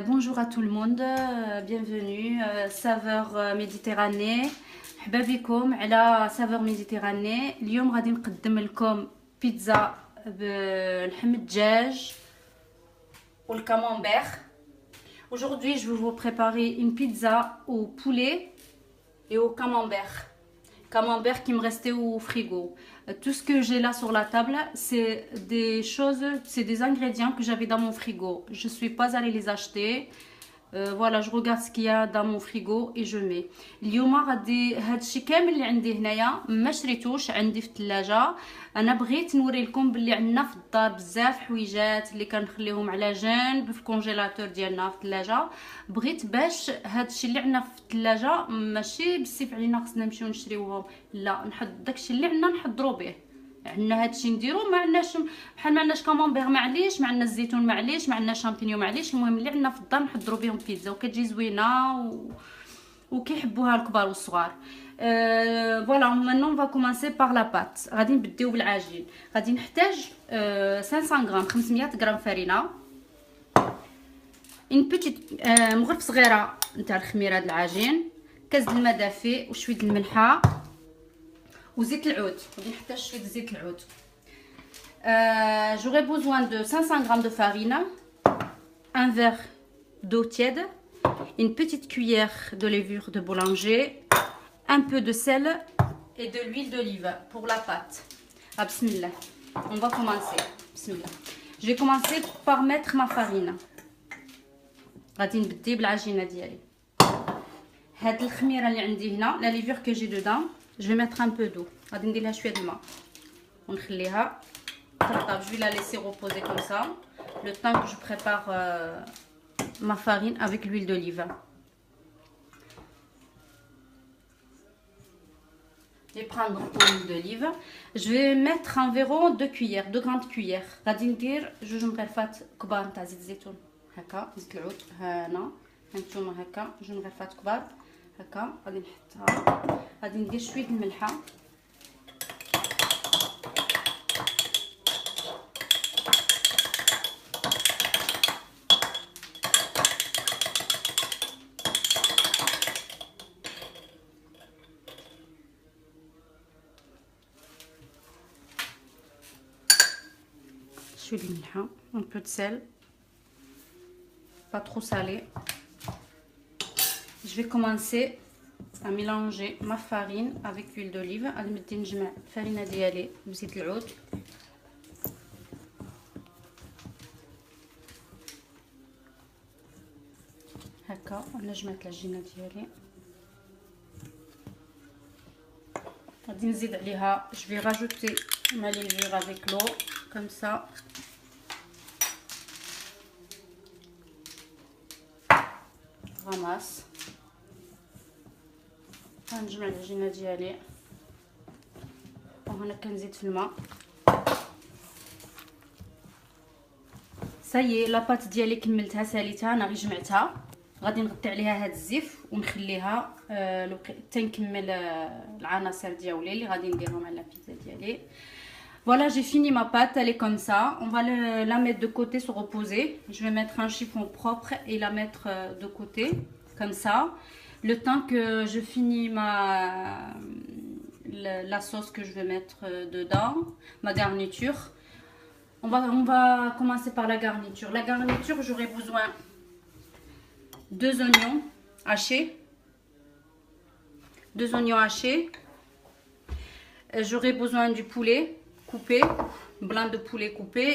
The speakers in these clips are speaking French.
Bonjour à tout le monde, bienvenue, saveur méditerranée. مرحبا بكم على saveur méditerranée. اليوم غادي نقدم لكم بيتزا بلحم الدجاج والكامامبير. Aujourd'hui, je vais vous préparer une pizza au poulet et au camembert. Camembert qui me restait au frigo. Tout ce que j'ai là sur la table, c'est des choses, c'est des ingrédients que j'avais dans mon frigo. Je suis pas allée les acheter. Voilà, je regarde ce qu'il y a dans mon frigo et je mets. اليوم غادي هادشي كامل اللي عندي هنايا ما شريتوش، عندي في الثلاجه. انا بغيت نوري لكم باللي عندنا في الدار بزاف حويجات اللي كنخليهم على جنب في الكونجيلاتور ديالنا في الثلاجه. بغيت باش هادشي اللي عندنا في الثلاجه ماشي بالسيف علينا خصنا نمشيو نشريوهم، لا نحط داكشي اللي عندنا نحضروا به. عندنا هادشي نديرو، ما عندناش بحال ما عندناش كامامبير معليش، ما عندنا الزيتون معليش، ما عندنا شامبينيون معليش. المهم اللي عندنا في الدار نحضروا بهم بيتزا وكتجي زوينه وكيحبوها الكبار والصغار. فوالا maintenant on va commencer par la pâte. غادي نبداو بالعجين. غادي نحتاج 500 غرام 500 غرام فرينه، une petite مغرف صغيره نتاع الخميره د العجين، كاس د الماء دافي وشويه د الملحه وزيت العود. غادي نحتاج شويه زيت العود. J'aurai besoin de 500 g de farine, un verre d'eau tiède, une petite cuillère de levure de boulanger, un peu de sel et de l'huile d'olive pour la pâte. Ah, bismillah. On va commencer. Bismillah. Je vais commencer par mettre ma farine. غادي نبدي بالعجينه ديالي. هاد الخميره اللي عندي هنا لا ليفور que j'ai dedans, je vais mettre un peu d'eau. غادي ندير لها شويه د الماء ونخليها ترطب. Je vais la laisser reposer comme ça le temps que je prépare ma farine avec l'huile d'olive. Je vais prendre l'huile d'olive. Je vais mettre environ 2 cuillères, 2 grandes cuillères. غادي ندير 2 مغرفات كبار تاع زيت الزيتون. هكا زيت العود هنا هانتوما هكا 2 مغرفات كبار هكا. غادي نحطها. غادي ندير شويه الملحه شويه الملحه un peu de sel, pas trop salé. Je vais commencer à mélanger ma farine avec l'huile d'olive. غادي نبدا نجمع الفرينه ديالي بزيت العود. هكا انا جمعت العجينه ديالي. غادي نزيد عليها je vais rajouter ma levure avec l'eau comme ça. ramasse. غنجمع العجينه ديالي وهنا كنزيد في الماء. صايي لاباط ديالي كملتها ساليتها، انا غير جمعتها. غادي نغطي عليها هاد الزيف ونخليها حتى نكمل العناصر ديالي اللي غادي نديرهم على البيتزا ديالي. Voilà, j'ai fini ma pâte, elle est comme ça. On va la mettre de côté, se reposer. Je vais mettre un chiffon propre et la mettre de côté, comme ça. Le temps que je finis la sauce que je vais mettre dedans, ma garniture. On va commencer par la garniture. La garniture, j'aurai besoin 2 oignons hachés. 2 oignons hachés. J'aurai besoin du poulet coupé, blanc de poulet coupé.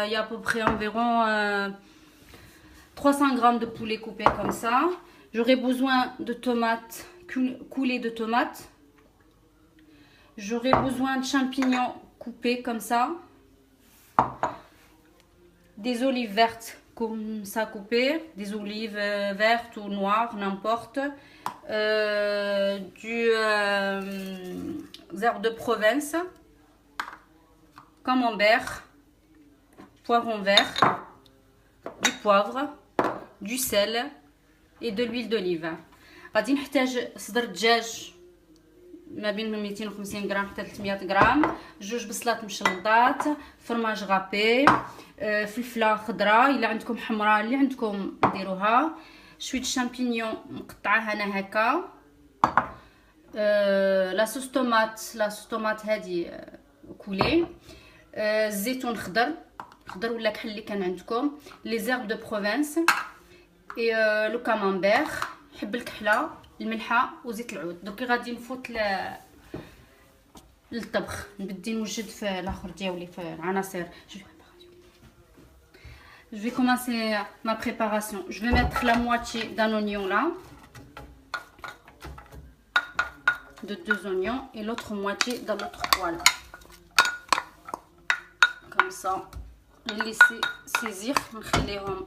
Il y a à peu près environ 300 grammes de poulet coupé comme ça. J'aurai besoin de tomates coulées de tomates. J'aurai besoin de champignons coupés comme ça. Des olives vertes comme ça coupées, des olives vertes ou noires, n'importe. Du herbes de Provence, camembert, poivron vert, du poivre, du sel et de l'huile d'olive. غادي نحتاج صدر دجاج ما بين 250 غرام حتى 300 غرام، جوج بصلات مشلضات، فرماج غابي، فلفله خضراء الا عندكم حمراء اللي عندكم ديروها، شويه شامبينيون مقطعه انا هكا، لاصوص طوماط هذه كولي، الزيتون خضر ولا كحل اللي كان عندكم، لي زيرب دو بروفنس، لو كامامبير، حب الكحله، الملحه وزيت العود. دوك غادي نفوت للطبخ، نبدي نوجد في الاخر ديالي في العناصر. Je vais commencer ma préparation. Je vais mettre la moitié d'un oignon là, de 2 oignons, et l'autre moitié dans l'autre poêle. Comme ça, les laisser saisir. نخليهم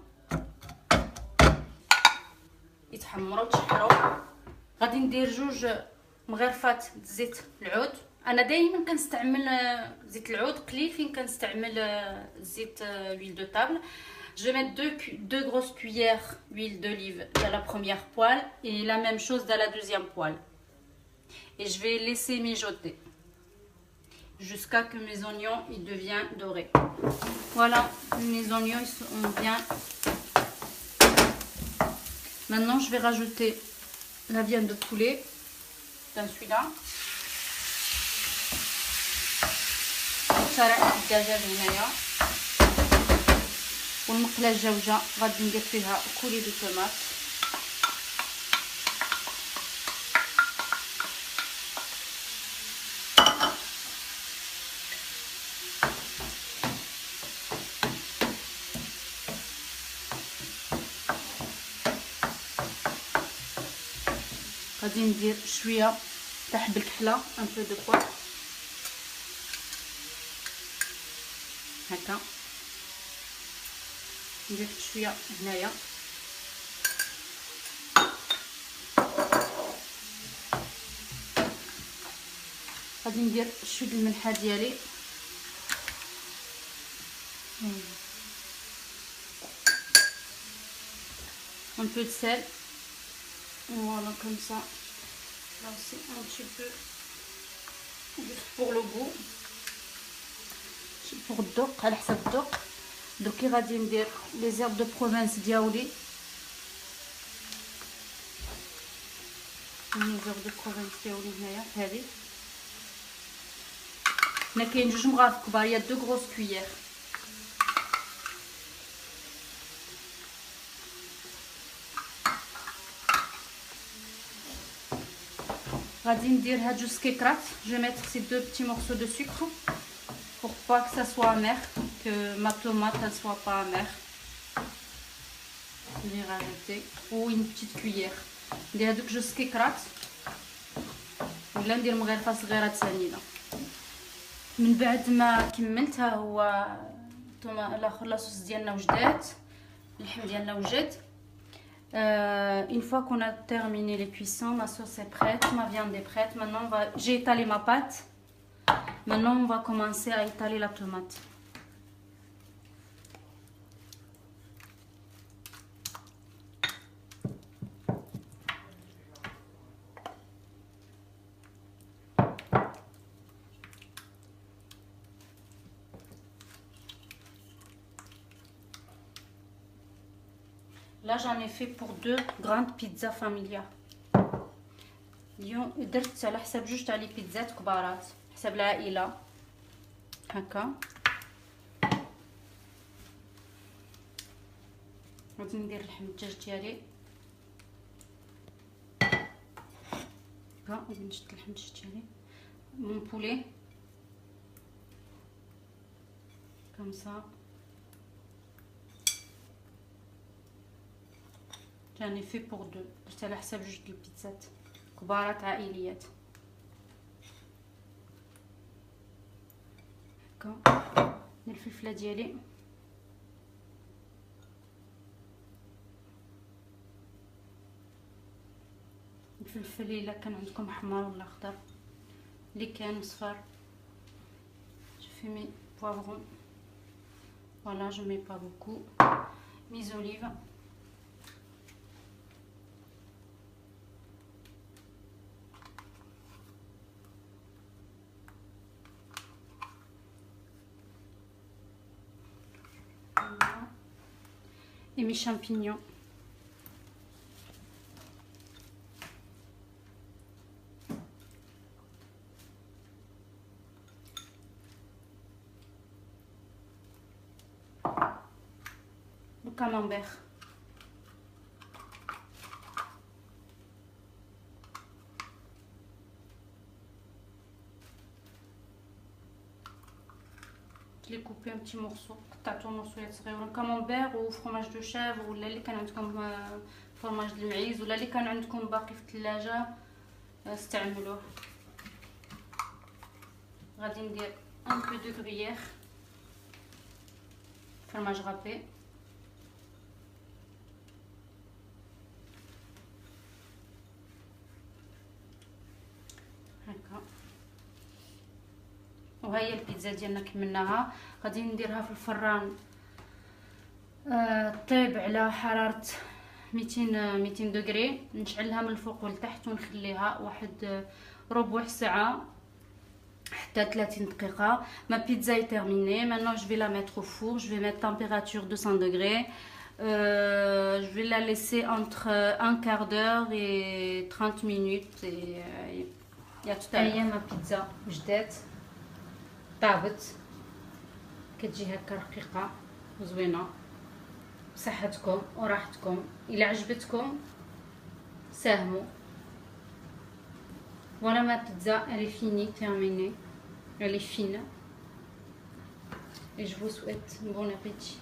يتحمروا تشحروا. غادي ندير 2 مغرفات زيت العود. انا دائما كنستعمل زيت العود قليل فين كنستعمل زيت huile de table. Je vais mettre 2 grosses cuillères d'huile d'olive dans la première poêle et la même chose dans la deuxième poêle. Et je vais laisser mijoter jusqu'à que mes oignons ils deviennent dorés. Voilà, mes oignons ils sont bien. Maintenant je vais rajouter la viande de poulet dans celui-là. شرائح الدجاج هنايا، والمقله الجوجه غادي ندير فيها كولي دو طوماط، غادي ندير شويه تاع حب الكحله، ان بو دو بوار هكا، ندير شويه هنايا، غادي ندير شويه الملحه ديالي، un peu de sel, voilà comme ça, là aussi un petit peu juste pour le goût. pour الذوق على حسب الذوق. دوكي غادي ندير لي زيرب دو بروفنس ديالي، لي زيرب دو بروفنس ديالي هنايا هذه. هنا كاين 2 مغارف كبار، هي 2 غروس كويير. غادي ندير هاد 2 سكيكرات. Je vais mettre ces 2 petits morceaux de sucre pour pas que ça soit amer, que ma tomate elle soit pas amère. Je vais rajouter ou une petite cuillère. ندير هادوك 2 سكيكرات ولا ندير مغرفه صغيره سنيده. من بعد ما كملت ها هو الاخر لاصوص ديالنا وجدات، اللحم ديالنا وجد. Une fois qu'on a terminé les cuissons, ma sauce est prête, ma viande est prête. Maintenant j'ai étalé ma pâte. Maintenant on va commencer à étaler la tomate. Là j'en ai fait pour 2 grandes pizzas familiales. اليوم درت على حساب 2 تاع لي بيتزات كبارات حساب العائله هكا. غادي ندير لحم الدجاج ديالي هكا، غادي نشد لحم الدجاج ديالي مون بولي كم سا. جاني في بور 2، درت على حساب 2 البيتزات كبارات عائليات هكا. ندير الفلفله ديالي الفلفل الا كان عندكم احمر ولا اخضر، اللي كان صفر. je fais mes poivrons, voilà je mets pas beaucoup, mes olives, et mes champignons. Le camembert. Je l'ai coupé un petit morceau, قطعته مرصوصات صغيرة. كاممبير وفرماج دو شيفر ولا اللي كان عندكم فرماج المعيز ولا اللي كان عندكم باقي في الثلاجة استعملوه. غادي ندير ان بو دو غريير فرماج غابي. هكا. وهي البيتزا ديالنا كملناها. غادي نديرها في الفران طيب على حرارة 200 دوغري. نشعلها من الفوق والتحت ونخليها واحد ربع ساعة حتى 30 دقيقة. ما بيتزا est terminée. Maintenant je vais la mettre au four. Je vais mettre température 200 degrés. Je vais la laisser entre un quart d'heure et 30 minutes et il y a tout à l'heure. ما بيتزا وجدات طابت، كتجي هكا رقيقه وزوينه بصحتكم وراحتكم. الى عجبتكم ساهموا. Voilà ma pizza, elle est finie, terminée, elle est fine et je vous souhaite bon appétit.